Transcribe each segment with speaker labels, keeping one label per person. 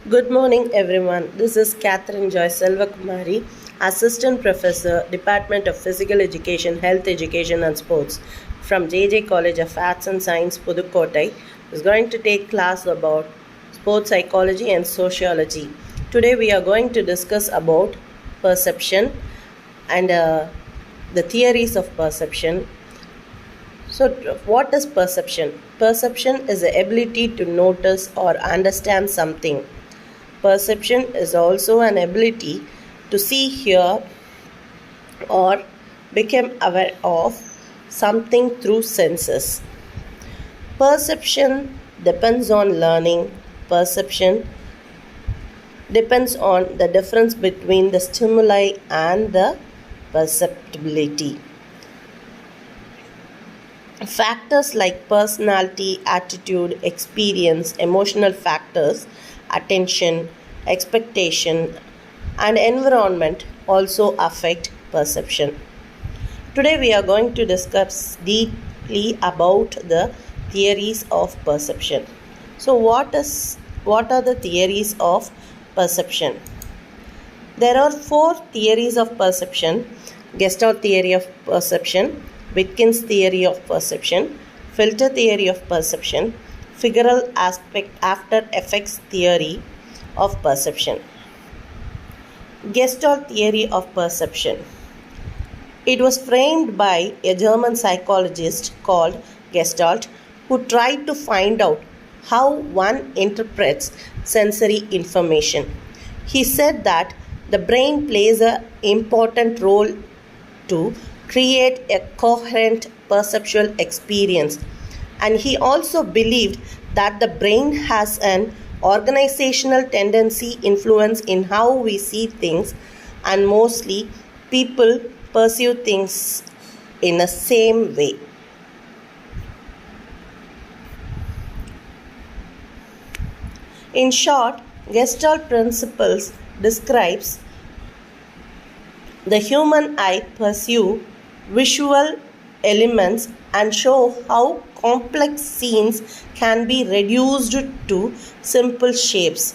Speaker 1: Good morning, everyone. This is Catherine Joy Selvakumari, Assistant Professor, Department of Physical Education, Health Education and Sports from JJ College of Arts and Science, Pudukottai, who is going to take class about sports psychology and sociology. Today we are going to discuss about perception and the theories of perception. So, what is perception? Perception is the ability to notice or understand something. Perception is also an ability to see, hear, or become aware of something through senses. Perception depends on learning. Perception depends on the difference between the stimuli and the perceptibility. Factors like personality, attitude, experience, emotional factors, attention, expectation, and environment also affect perception. Today we are going to discuss deeply about the theories of perception. So what are the theories of perception? There are 4 theories of perception: Gestalt theory of perception, Wittgen's theory of perception, filter theory of perception, figural aspect after effects theory of perception. Gestalt theory of perception. It was framed by a German psychologist called Gestalt, who tried to find out how one interprets sensory information. He said that the brain plays an important role to create a coherent perceptual experience, and he also believed that the brain has an organizational tendency influence in how we see things, and mostly people perceive things in the same way. In short, Gestalt principles describes the human eye perceive visual elements and show how complex scenes can be reduced to simple shapes.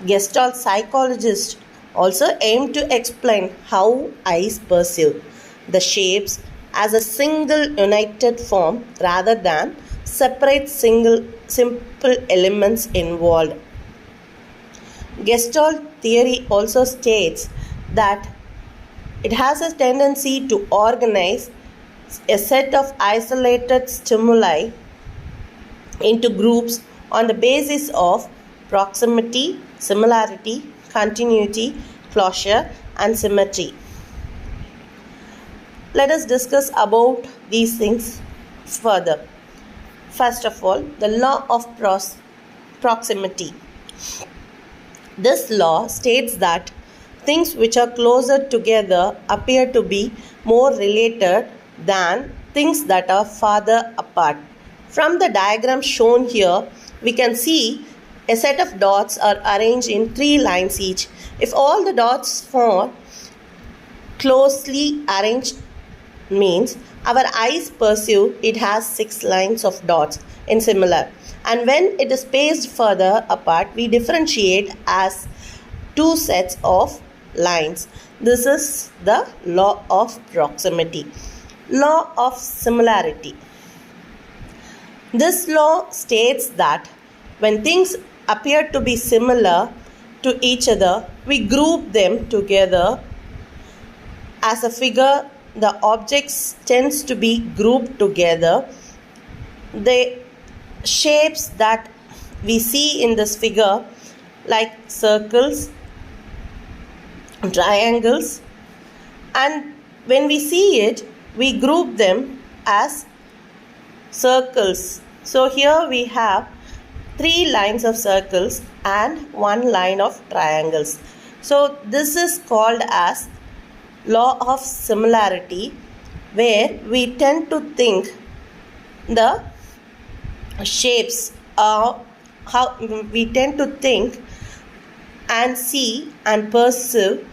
Speaker 1: Gestalt psychologists also aim to explain how eyes perceive the shapes as a single united form rather than separate simple elements involved. Gestalt theory also states that it has a tendency to organize a set of isolated stimuli into groups on the basis of proximity, similarity, continuity, closure, and symmetry. Let us discuss about these things further. First of all, the law of proximity. This law states that things which are closer together appear to be more related than things that are farther apart. From the diagram shown here, we can see a set of dots are arranged in 3 lines each. If all the dots form closely arranged, means our eyes perceive it has 6 lines of dots in similar, and when it is spaced further apart, we differentiate as 2 sets of lines. This is the law of proximity. Law of similarity. This law states that when things appear to be similar to each other, we group them together as a figure. The objects tends to be grouped together. The shapes that we see in this figure, like circles, triangles, and when we see it, we group them as circles. So here we have 3 lines of circles and 1 line of triangles. So this is called as law of similarity, where we tend to think the shapes are how we tend to think and see and perceive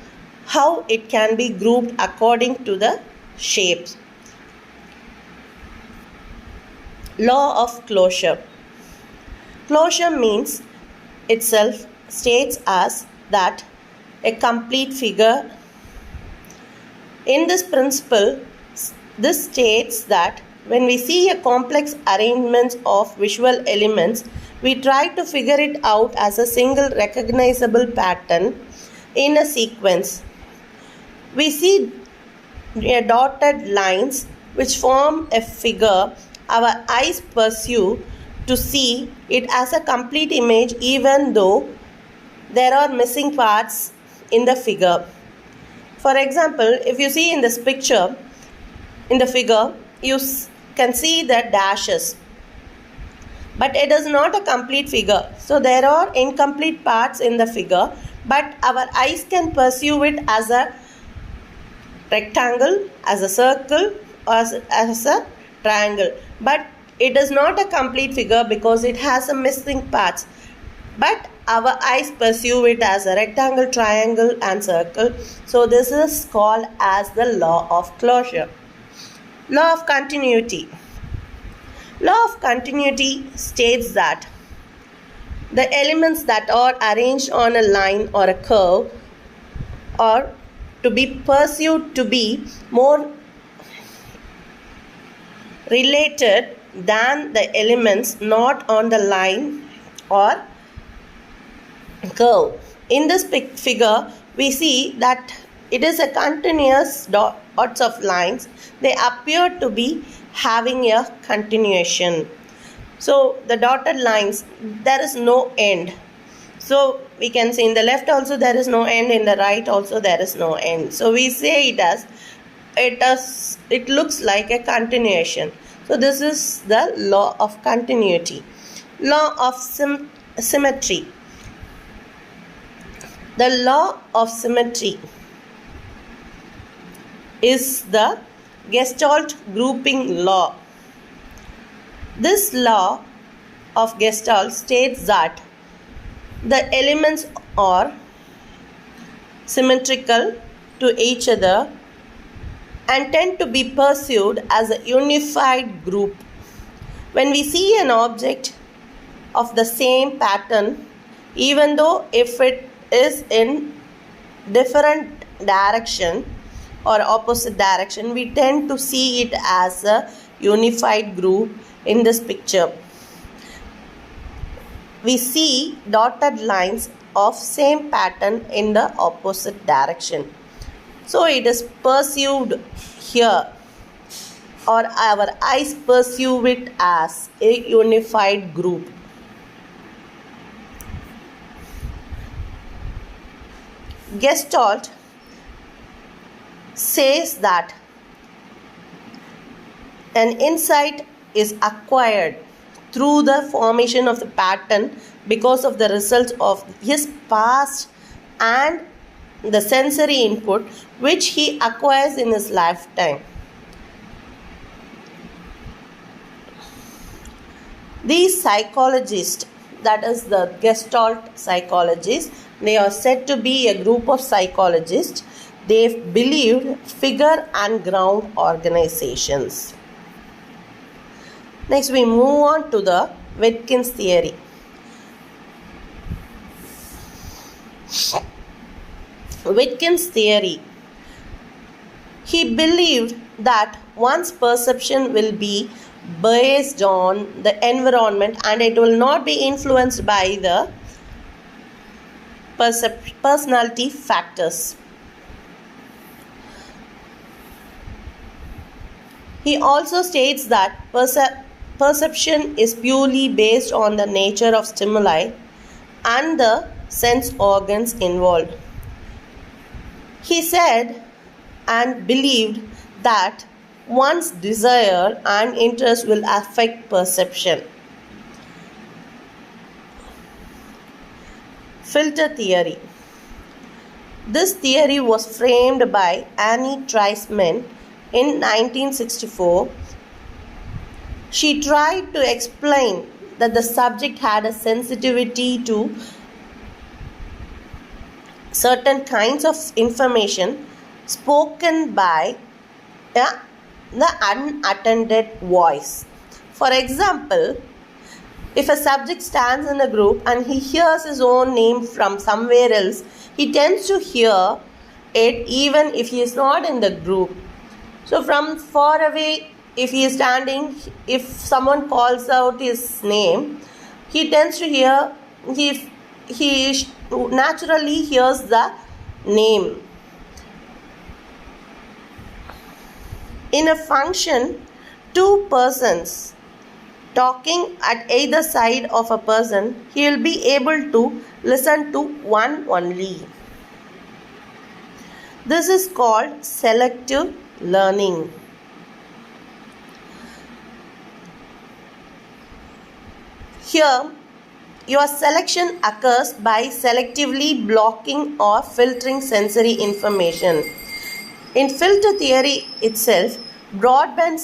Speaker 1: how it can be grouped according to the shapes. Law of closure. Closure means itself states us that a complete figure. In this principle, this states that when we see a complex arrangement of visual elements, we try to figure it out as a single recognizable pattern in a sequence. We see dotted lines which form a figure. Our eyes pursue to see it as a complete image even though there are missing parts in the figure. For example, if you see in this picture, in the figure, you can see the dashes, but it is not a complete figure. So there are incomplete parts in the figure, but our eyes can perceive it as a rectangle, as a circle, or as a triangle. But it is not a complete figure because it has some missing parts. But our eyes perceive it as a rectangle, triangle, and circle. So this is called as the law of closure. Law of continuity. Law of continuity states that the elements that are arranged on a line or a curve are to be perceived to be more related than the elements not on the line or curve. In this figure, we see that it is a continuous dots of lines. They appear to be having a continuation. So the dotted lines, there is no end. So we can say in the left also there is no end, in the right also there is no end. So we say it looks like a continuation. So this is the law of continuity. Law of symmetry. The law of symmetry is the Gestalt grouping law. This law of Gestalt states that the elements are symmetrical to each other and tend to be perceived as a unified group. When we see an object of the same pattern, even though if it is in different direction or opposite direction, we tend to see it as a unified group. In this picture, we see dotted lines of same pattern in the opposite direction. So it is perceived here, or our eyes perceive it as a unified group. Gestalt says that an insight is acquired through the formation of the pattern because of the results of his past and the sensory input which he acquires in his lifetime. These psychologists, that is the Gestalt psychologists, they are said to be a group of psychologists. They believed figure and ground organizations. Next, we move on to the Wittgen's theory. Wittgen's theory. He believed that one's perception will be based on the environment and it will not be influenced by the personality factors. He also states that perception is purely based on the nature of stimuli and the sense organs involved. He said and believed that one's desire and interest will affect perception. Filter theory. This theory was framed by Annie Treisman in 1964. She tried to explain that the subject had a sensitivity to certain kinds of information spoken by the unattended voice. For example, If a subject stands in a group and he hears his own name from somewhere else, he tends to hear it even if he is not in the group. So from far away, if he is standing, if someone calls out his name, he tends to hear, he naturally hears the name. In a function, two persons talking at either side of a person, he will be able to listen to one only. This is called selective learning. Here, your selection occurs by selectively blocking or filtering sensory information. In filter theory itself, Broadbent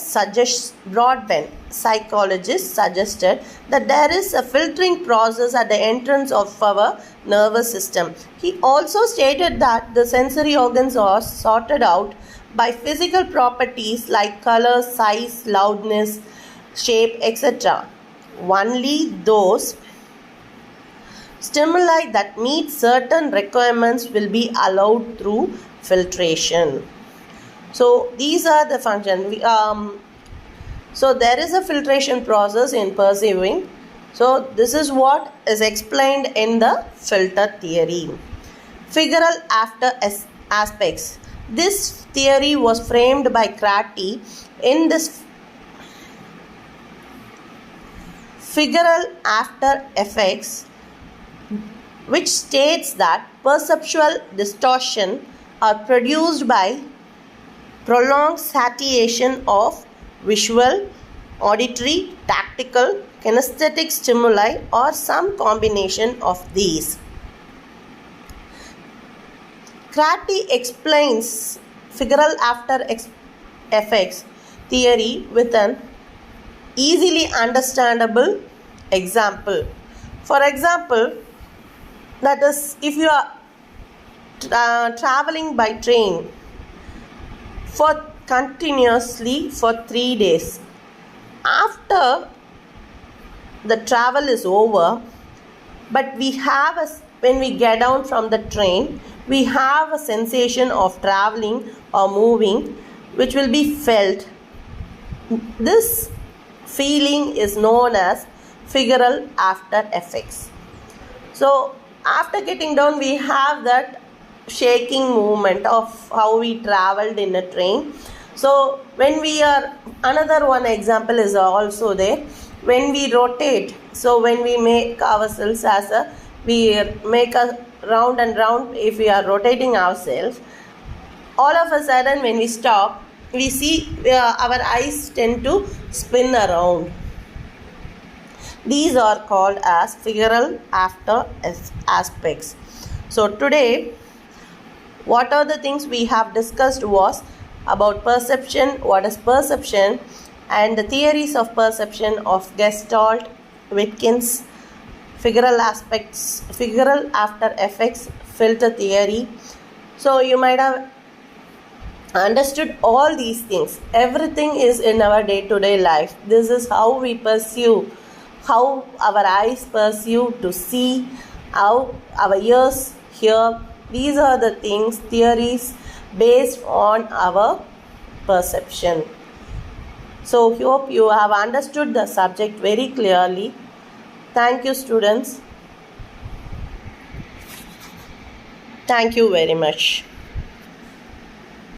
Speaker 1: psychologist suggested that there is a filtering process at the entrance of our nervous system. He also stated that the sensory organs are sorted out by physical properties like color, size, loudness, shape, etc. Only those stimuli that meet certain requirements will be allowed through filtration. So these are the functions. So there is a filtration process in perceiving. So this is what is explained in the filter theory. Figural after aspects. This theory was framed by Crotty in this figural after effects, which states that perceptual distortion are produced by prolonged satiation of visual, auditory, tactical, kinesthetic stimuli or some combination of these. Crotty explains figural after effects theory with an easily understandable example. For example, that is, if you are traveling by train for continuously for 3 days, after the travel is over, but when we get down from the train, we have a sensation of traveling or moving which will be felt. This feeling is known as figural after effects. So after getting down, we have that shaking movement of how we traveled in a train. So when we are, another one example is also there, when we rotate. So when we make ourselves we make a round and round, if we are rotating ourselves, all of a sudden when we stop, we see our eyes tend to spin around. These are called as figural after aspects. So today, what are the things we have discussed was about perception, what is perception, and the theories of perception of Gestalt, Wittgen's, figural after effects, filter theory. So you might have understood all these things. Everything is in our day-to-day life. This is how we perceive, how our eyes perceive to see, how our ears hear. These are the things, theories based on our perception. So hope you have understood the subject very clearly. Thank you, students. Thank you very much.